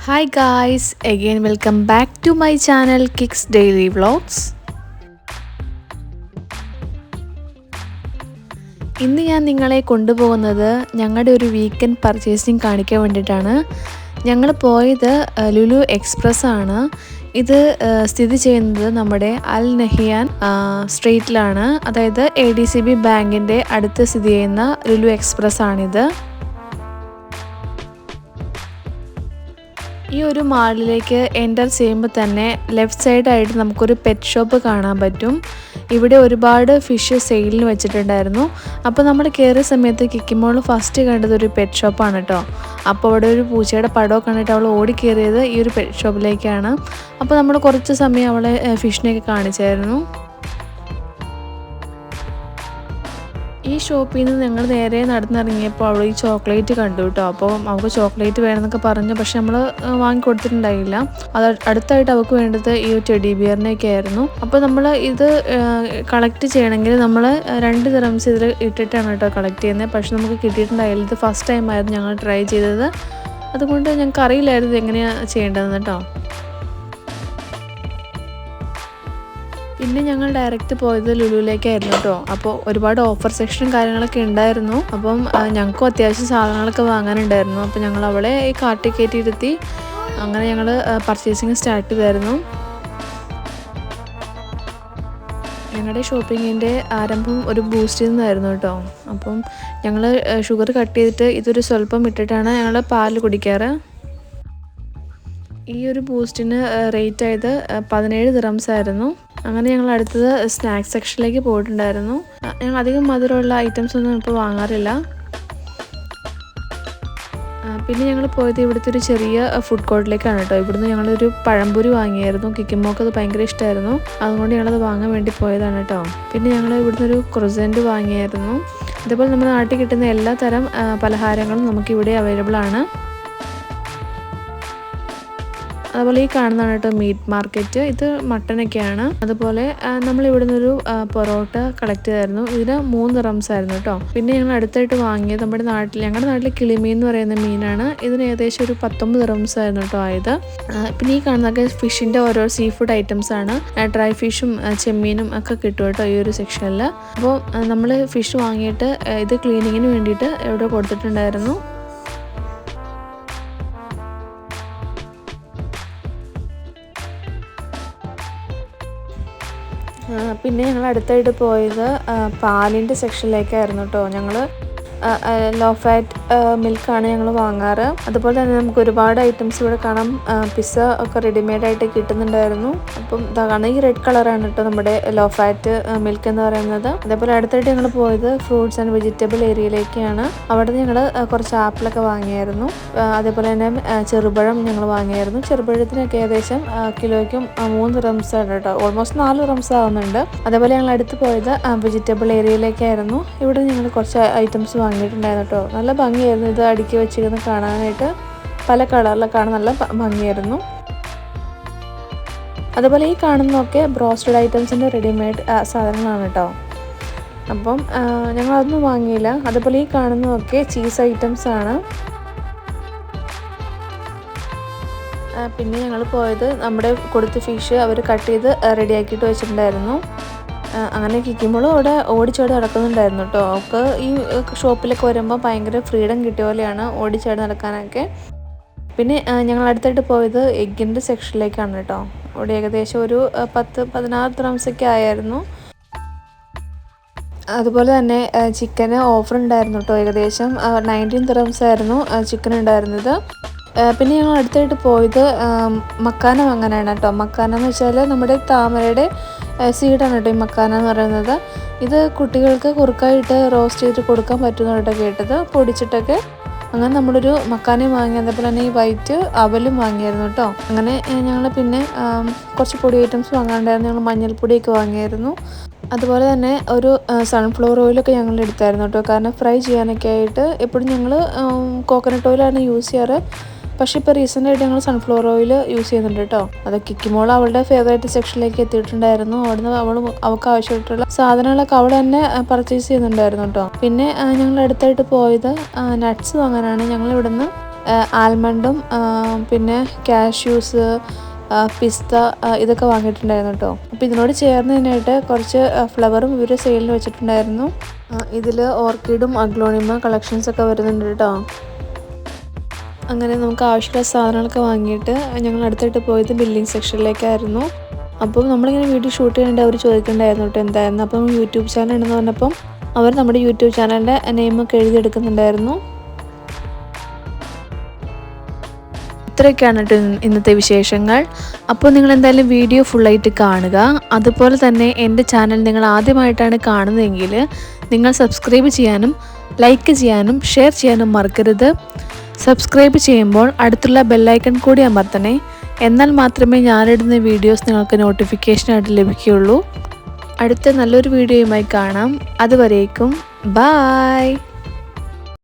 Hi guys, again welcome back to my channel Kicks Daily Vlogs. ഇന്ന് ഞാൻ നിങ്ങളെ കൊണ്ടുപോകുന്നത് ഞങ്ങളുടെ ഒരു വീക്കെൻഡ് പർച്ചേസിങ് കാണിക്കാൻ വേണ്ടിയിട്ടാണ്. ഞങ്ങൾ പോയത് ലുലു എക്സ്പ്രസ് ആണ്. ഇത് സ്ഥിതി ചെയ്യുന്നത് നമ്മുടെ അൽ നഹിയാൻ സ്ട്രീറ്റിലാണ്. അതായത് ADCB ബാങ്കിൻ്റെ അടുത്ത് സ്ഥിതി ചെയ്യുന്ന ലുലു എക്സ്പ്രസ് ആണിത്. ഈ ഒരു മാളിലേക്ക് എൻ്റർ ചെയ്യുമ്പോൾ തന്നെ ലെഫ്റ്റ് സൈഡായിട്ട് നമുക്കൊരു പെറ്റ് ഷോപ്പ് കാണാൻ പറ്റും. ഇവിടെ ഒരുപാട് ഫിഷ് സെയിലിന് വെച്ചിട്ടുണ്ടായിരുന്നു. അപ്പോൾ നമ്മൾ കയറിയ സമയത്ത് കിക്കിമോൾ ഫസ്റ്റ് കണ്ടത് ഒരു പെറ്റ് ഷോപ്പാണ് കേട്ടോ. അപ്പോൾ അവിടെ ഒരു പൂച്ചയുടെ പടമൊക്കെ കണ്ടിട്ട് അവൾ ഓടി കയറിയത് ഈ ഒരു പെറ്റ് ഷോപ്പിലേക്കാണ്. അപ്പോൾ നമ്മൾ കുറച്ച് സമയം അവളെ ഫിഷിനെയൊക്കെ കാണിച്ചായിരുന്നു. ഈ ഷോപ്പിൽ നിന്ന് ഞങ്ങൾ നേരെ നടന്നിറങ്ങിയപ്പോൾ അവൾ ഈ ചോക്ലേറ്റ് കണ്ടു കേട്ടോ. അപ്പോൾ അവൾക്ക് ചോക്ലേറ്റ് വേണമെന്നൊക്കെ പറഞ്ഞു, പക്ഷെ നമ്മൾ വാങ്ങിക്കൊടുത്തിട്ടുണ്ടായില്ല. അത് അടുത്തായിട്ട് അവൾക്ക് വേണ്ടത് ഈ ടെഡി ബിയറിനെയൊക്കെ ആയിരുന്നു. അപ്പോൾ നമ്മൾ ഇത് കളക്ട് ചെയ്യണമെങ്കിൽ നമ്മൾ 2 ദിറംസ് ഇതിൽ ഇട്ടിട്ടാണ് കേട്ടോ കളക്ട് ചെയ്യുന്നത്. പക്ഷെ നമുക്ക് കിട്ടിയിട്ടുണ്ടായില്ല. ഇത് ഫസ്റ്റ് ടൈം ആയിരുന്നു ഞങ്ങൾ ട്രൈ ചെയ്തത്. അതുകൊണ്ട് ഞങ്ങൾക്ക് അറിയില്ലായിരുന്നു എങ്ങനെയാണ് ചെയ്യേണ്ടതെന്ന് കേട്ടോ. പിന്നെ ഞങ്ങൾ ഡയറക്റ്റ് പോയത് ലുലുവിലേക്കായിരുന്നു കേട്ടോ. അപ്പോൾ ഒരുപാട് ഓഫർ സെക്ഷനും കാര്യങ്ങളൊക്കെ ഉണ്ടായിരുന്നു. അപ്പം ഞങ്ങൾക്കും അത്യാവശ്യം സാധനങ്ങളൊക്കെ വാങ്ങാനുണ്ടായിരുന്നു. അപ്പോൾ ഞങ്ങൾ അവളെ ഈ കാർട്ടിൽ കയറ്റിയിരുത്തി അങ്ങനെ ഞങ്ങൾ പർച്ചേസിങ് സ്റ്റാർട്ട് ചെയ്തായിരുന്നു. ഞങ്ങളുടെ ഷോപ്പിങ്ങിൻ്റെ ആരംഭം ഒരു ബൂസ്റ്റിൽ നിന്നായിരുന്നു കേട്ടോ. അപ്പം ഞങ്ങൾ ഷുഗർ കട്ട് ചെയ്തിട്ട് ഇതൊരു സ്വല്പം ഇട്ടിട്ടാണ് ഞങ്ങൾ പാൽ കുടിക്കാറ്. ഈ ഒരു ബൂസ്റ്റിന് റേറ്റ് ആയത് 17 ദിറംസ് ആയിരുന്നു. അങ്ങനെ ഞങ്ങൾ അടുത്തത് സ്നാക്സ് സെക്ഷനിലേക്ക് പോയിട്ടുണ്ടായിരുന്നു. ഞങ്ങൾ അധികം മധുരമുള്ള ഐറ്റംസ് ഒന്നും ഇപ്പോൾ വാങ്ങാറില്ല. പിന്നെ ഞങ്ങൾ പോയത് ഇവിടുത്തെ ഒരു ചെറിയ ഫുഡ് കോർട്ടിലേക്കാണ് കേട്ടോ. ഇവിടുന്ന് ഞങ്ങളൊരു പഴംപൊരി വാങ്ങിയായിരുന്നു. കിക്കിമോക്ക് അത് ഭയങ്കര ഇഷ്ടമായിരുന്നു. അതുകൊണ്ട് ഞങ്ങളത് വാങ്ങാൻ വേണ്ടി പോയതാണ് കേട്ടോ. പിന്നെ ഞങ്ങൾ ഇവിടുന്ന് ഒരു ക്രൊസൻറ്റ് വാങ്ങിയായിരുന്നു. ഇതുപോലെ നമ്മുടെ നാട്ടിൽ കിട്ടുന്ന എല്ലാ തരം പലഹാരങ്ങളും നമുക്കിവിടെ അവൈലബിൾ ആണ്. അതുപോലെ ഈ കാണുന്നതാണ് കേട്ടോ മീറ്റ് മാർക്കറ്റ്. ഇത് മട്ടനൊക്കെയാണ്. അതുപോലെ നമ്മൾ ഇവിടെ നിന്നൊരു പൊറോട്ട കളക്ട് ചെയ്തായിരുന്നു. ഇതിന് 3 ദിറംസ് ആയിരുന്നു കേട്ടോ. പിന്നെ ഞങ്ങൾ അടുത്തായിട്ട് വാങ്ങിയത് ഞങ്ങളുടെ നാട്ടിൽ കിളിമീൻ എന്ന് പറയുന്ന മീനാണ്. ഇതിന് ഏകദേശം ഒരു 19 ദിറംസ് ആയിരുന്നു കേട്ടോ ആയത്. പിന്നെ ഈ കാണുന്നതൊക്കെ ഫിഷിൻ്റെ ഓരോ സീ ഫുഡ് ഐറ്റംസ് ആണ്. ഡ്രൈ ഫിഷും ചെമ്മീനും ഒക്കെ കിട്ടും കേട്ടോ ഈ ഒരു സെക്ഷനിൽ. അപ്പോൾ നമ്മൾ ഫിഷ് വാങ്ങിയിട്ട് ഇത് ക്ലീനിങ്ങിന് വേണ്ടിയിട്ട് എവിടെ കൊടുത്തിട്ടുണ്ടായിരുന്നു. പിന്നെ ഞങ്ങൾ അടുത്തായിട്ട് പോയത് പാലിൻ്റെ സെക്ഷനിലേക്കായിരുന്നു കേട്ടോ. ഞങ്ങൾ ലോ ഫാറ്റ് മിൽക്കാണ് ഞങ്ങൾ വാങ്ങാറ്. അതുപോലെ തന്നെ നമുക്ക് ഒരുപാട് ഐറ്റംസ് ഇവിടെ കാണാം. പിസ്സ ഒക്കെ റെഡിമെയ്ഡായിട്ട് കിട്ടുന്നുണ്ടായിരുന്നു. അപ്പം ഇതാ കാണാം, ഈ റെഡ് കളറാണ് കേട്ടോ നമ്മുടെ ലോ ഫാറ്റ് മിൽക്ക് എന്ന് പറയുന്നത്. അതേപോലെ അടുത്തായിട്ട് ഞങ്ങൾ പോയത് ഫ്രൂട്ട്സ് ആൻഡ് വെജിറ്റബിൾ ഏരിയയിലേക്കാണ്. അവിടെ നിന്ന് ഞങ്ങൾ കുറച്ച് ആപ്പിളൊക്കെ വാങ്ങിയായിരുന്നു. അതേപോലെ തന്നെ ചെറുപഴം ഞങ്ങൾ വാങ്ങിയായിരുന്നു. ചെറുപഴത്തിനൊക്കെ ഏകദേശം കിലോയ്ക്കും 3 ദിറംസ് ആണ് കേട്ടോ. ഓൾമോസ്റ്റ് 4 ദിറംസ് ആവുന്നുണ്ട്. അതേപോലെ ഞങ്ങൾ അടുത്ത് പോയത് വെജിറ്റബിൾ ഏരിയയിലേക്കായിരുന്നു. ഇവിടെ ഞങ്ങൾ കുറച്ച് ഐറ്റംസ് വാങ്ങിയിട്ടുണ്ടായിരുന്നു കേട്ടോ. നല്ല ഭംഗിയായിരുന്നു ഇത് അടുക്കി വെച്ചിരുന്ന് കാണാനായിട്ട്. പല കളറിലൊക്കെ കാണാൻ നല്ല ഭംഗിയായിരുന്നു. അതുപോലെ ഈ കാണുന്നതൊക്കെ ബ്രോസ്റ്റഡ് ഐറ്റംസിൻ്റെ റെഡിമെയ്ഡ് സാധനങ്ങളാണ് കേട്ടോ. അപ്പം ഞങ്ങളതൊന്നും വാങ്ങിയില്ല. അതുപോലെ ഈ കാണുന്നതൊക്കെ ചീസ് ഐറ്റംസ് ആണ്. പിന്നെ ഞങ്ങൾ പോയത് നമ്മുടെ കൊടുത്ത ഫിഷ് അവർ കട്ട് ചെയ്ത് റെഡിയാക്കിയിട്ട് വെച്ചിട്ടുണ്ടായിരുന്നു. അങ്ങനെ കിക്കിമോളും അവിടെ ഓടിച്ചാടി നടക്കുന്നുണ്ടായിരുന്നു കേട്ടോ. അവൾക്ക് ഈ ഷോപ്പിലൊക്കെ വരുമ്പോൾ ഭയങ്കര ഫ്രീഡം കിട്ടിയ പോലെയാണ് ഓടിച്ചാടി നടക്കാനൊക്കെ. പിന്നെ ഞങ്ങൾ അടുത്തായിട്ട് പോയത് എഗ്ഗിൻ്റെ സെക്ഷനിലേക്കാണ് കേട്ടോ. അവിടെ ഏകദേശം ഒരു 10-16 ദിറംസൊക്കെ ആയിരുന്നു. അതുപോലെ തന്നെ ചിക്കന് ഓഫർ ഉണ്ടായിരുന്നു കേട്ടോ. ഏകദേശം 19 ദിറംസ് ആയിരുന്നു ചിക്കൻ ഉണ്ടായിരുന്നത്. പിന്നെ ഞങ്ങൾ അടുത്തായിട്ട് പോയത് മക്കാന വാങ്ങാനാണ് കേട്ടോ. മക്കാന എന്ന് വെച്ചാൽ നമ്മുടെ താമരയുടെ സീഡാണ് കേട്ടോ ഈ മക്കാന എന്ന് പറയുന്നത്. ഇത് കുട്ടികൾക്ക് കുറുക്കായിട്ട് റോസ്റ്റ് ചെയ്തിട്ട് കൊടുക്കാൻ പറ്റുന്ന കേട്ടോ കേട്ടത്, പൊടിച്ചിട്ടൊക്കെ. അങ്ങനെ നമ്മളൊരു മക്കാനയും വാങ്ങി. അതേപോലെ തന്നെ ഈ വൈറ്റ് അവലും വാങ്ങിയായിരുന്നു കേട്ടോ. അങ്ങനെ ഞങ്ങൾ പിന്നെ കുറച്ച് പൊടി ഐറ്റംസ് വാങ്ങാണ്ടായിരുന്നു. ഞങ്ങൾ മഞ്ഞൾപ്പൊടിയൊക്കെ വാങ്ങിയായിരുന്നു. അതുപോലെ തന്നെ ഒരു സൺഫ്ലവർ ഓയിലൊക്കെ ഞങ്ങൾ എടുത്തായിരുന്നു കേട്ടോ. കാരണം ഫ്രൈ ചെയ്യാനൊക്കെ ആയിട്ട് എപ്പോഴും ഞങ്ങൾ കോക്കനട്ട് ഓയിലാണ് യൂസ് ചെയ്യാറ്. പക്ഷേ ഇപ്പോൾ റീസെൻ്റായിട്ട് ഞങ്ങൾ സൺഫ്ലവർ ഓയിൽ യൂസ് ചെയ്യുന്നുണ്ട് കേട്ടോ. അത് കിക്കിമോൾ അവളുടെ ഫേവറേറ്റ് സെക്ഷനിലേക്ക് എത്തിയിട്ടുണ്ടായിരുന്നു. അവിടുന്ന് അവൾക്ക് ആവശ്യമായിട്ടുള്ള സാധനങ്ങളൊക്കെ അവിടെ തന്നെ പർച്ചേസ് ചെയ്യുന്നുണ്ടായിരുന്നു കേട്ടോ. പിന്നെ ഞങ്ങൾ അടുത്തായിട്ട് പോയത് നട്ട്സ് വാങ്ങാനാണ്. ഞങ്ങൾ ഇവിടുന്ന് ആൽമണ്ടും പിന്നെ കാഷ്യൂസ്, പിസ്ത ഇതൊക്കെ വാങ്ങിയിട്ടുണ്ടായിരുന്നു കേട്ടോ. അപ്പോൾ ഇതിനോട് ചേർന്നതിനായിട്ട് കുറച്ച് ഫ്ലവറും ഇവർ സെയിലിന് വെച്ചിട്ടുണ്ടായിരുന്നു. ഇതിൽ ഓർക്കിഡും അഗ്ലോണിമ കളക്ഷൻസൊക്കെ വരുന്നുണ്ട് കേട്ടോ. അങ്ങനെ നമുക്ക് ആവശ്യമുള്ള സാധനങ്ങളൊക്കെ വാങ്ങിയിട്ട് ഞങ്ങൾ അടുത്തായിട്ട് പോയത് ബില്ലിംഗ് സെക്ഷനിലേക്കായിരുന്നു. അപ്പം നമ്മളിങ്ങനെ വീഡിയോ ഷൂട്ട് ചെയ്യേണ്ട അവർ ചോദിക്കേണ്ടായിരുന്നു കേട്ടോ എന്തായിരുന്നു. അപ്പം യൂട്യൂബ് ചാനൽ ഉണ്ടെന്ന് പറഞ്ഞപ്പം അവർ നമ്മുടെ യൂട്യൂബ് ചാനലിൻ്റെ നെയിമൊക്കെ എഴുതിയെടുക്കുന്നുണ്ടായിരുന്നു. ഇത്രയൊക്കെയാണ് കേട്ടോ ഇന്നത്തെ വിശേഷങ്ങൾ. അപ്പോൾ നിങ്ങൾ എന്തായാലും വീഡിയോ ഫുള്ളായിട്ട് കാണുക. അതുപോലെ തന്നെ എൻ്റെ ചാനൽ നിങ്ങൾ ആദ്യമായിട്ടാണ് കാണുന്നതെങ്കിൽ നിങ്ങൾ സബ്സ്ക്രൈബ് ചെയ്യാനും ലൈക്ക് ചെയ്യാനും ഷെയർ ചെയ്യാനും മറക്കരുത്. സബ്സ്ക്രൈബ് ചെയ്യുമ്പോൾ അടുത്തുള്ള ബെല്ലൈക്കൺ കൂടി അമർത്തണേ. എന്നാൽ മാത്രമേ ഞാനിടുന്ന വീഡിയോസ് നിങ്ങൾക്ക് നോട്ടിഫിക്കേഷനായിട്ട് ലഭിക്കുകയുള്ളൂ. അടുത്ത നല്ലൊരു വീഡിയോയുമായി കാണാം. അതുവരേക്കും ബായ്.